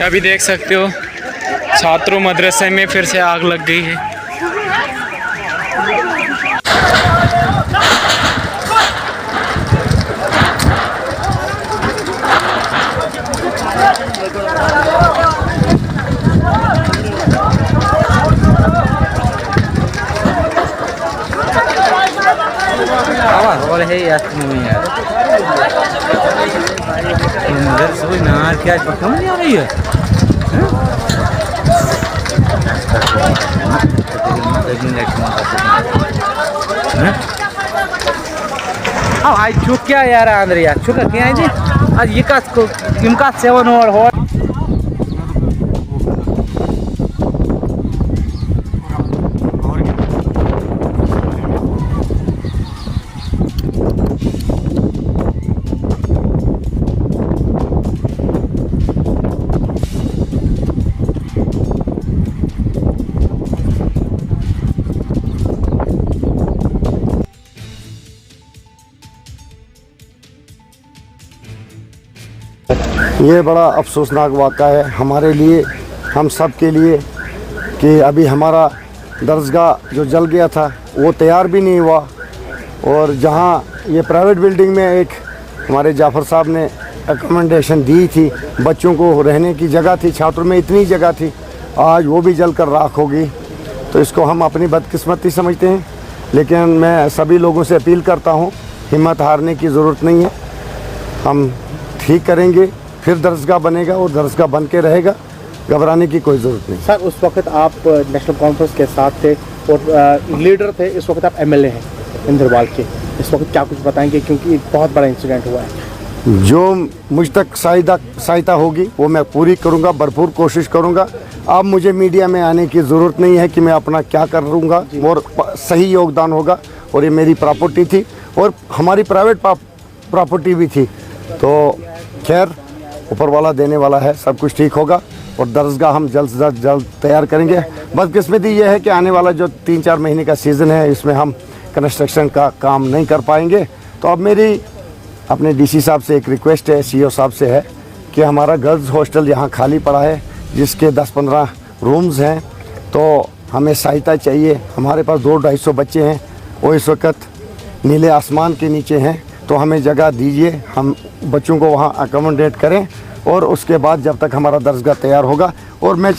अभी देख सकते हो छात्रों मदरसे में फिर से आग लग गई है। क्या कम नहीं आ रही है? आज चुक क्या यार अंदर यार चुका क्या है आज ये का 7 और हो ये बड़ा अफसोसनाक वाक़ा है हमारे लिए, हम सब के लिए, कि अभी हमारा दरसगाह जो जल गया था वो तैयार भी नहीं हुआ। और जहाँ ये प्राइवेट बिल्डिंग में एक हमारे जाफ़र साहब ने अकोमोडेशन दी थी, बच्चों को रहने की जगह थी, छात्रों में इतनी जगह थी, आज वो भी जल कर राख हो गई। तो इसको हम अपनी बदकिस्मती समझते हैं। लेकिन मैं सभी लोगों से अपील करता हूँ, हिम्मत हारने की ज़रूरत नहीं है, हम ठीक करेंगे, फिर दरसगाह बनेगा और दरसगाह बन के रहेगा, घबराने की कोई ज़रूरत नहीं। सर उस वक्त आप नेशनल कॉन्फ्रेंस के साथ थे और लीडर थे, इस वक्त आप एमएलए हैं इंद्रवाल के, इस वक्त क्या कुछ बताएंगे, क्योंकि एक बहुत बड़ा इंसिडेंट हुआ है। जो मुझ तक सहायता होगी वो मैं पूरी करूंगा, भरपूर कोशिश करूंगा। अब मुझे मीडिया में आने की ज़रूरत नहीं है कि मैं अपना क्या करूंगा, और सही योगदान होगा। और ये मेरी प्रॉपर्टी थी और हमारी प्राइवेट प्रॉपर्टी भी थी, तो खैर ऊपर वाला देने वाला है, सब कुछ ठीक होगा और दरसगाह हम जल्द से जल्द तैयार करेंगे। बदकिस्मती ये है कि आने वाला जो 3-4 महीने का सीज़न है इसमें हम कंस्ट्रक्शन का काम नहीं कर पाएंगे। तो अब मेरी अपने डीसी साहब से एक रिक्वेस्ट है, सीईओ साहब से है, कि हमारा गर्ल्स हॉस्टल यहाँ खाली पड़ा है जिसके 10-15 रूम्स हैं, तो हमें सहायता चाहिए। हमारे पास 200-250 बच्चे हैं, वो इस वक्त नीले आसमान के नीचे हैं, तो हमें जगह दीजिए, हम बच्चों को वहाँ अकोमोडेट करें। और उसके बाद जब तक हमारा दरसगाह तैयार होगा, और मैं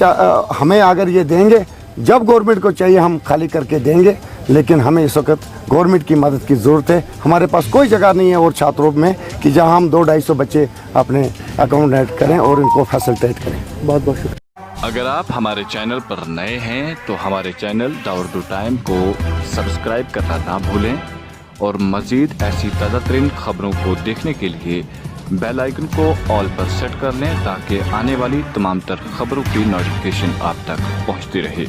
हमें अगर ये देंगे, जब गवर्नमेंट को चाहिए हम खाली करके देंगे, लेकिन हमें इस वक्त गवर्नमेंट की मदद की ज़रूरत है। हमारे पास कोई जगह नहीं है और छात्रों में कि जहाँ हम 200-250 बच्चे अपने अकोमोडेट करें और इनको फैसिलिटेट करें। बहुत बहुत शुक्रिया। अगर आप हमारे चैनल पर नए हैं तो हमारे चैनल द उर्दू टाइम को सब्सक्राइब करना ना भूलें और मज़ीद ऐसी ताज़ा तरीन खबरों को देखने के लिए बेल आइकन को ऑल पर सेट कर लें ताकि आने वाली तमाम तर खबरों की नोटिफिकेशन आप तक पहुंचती रहे।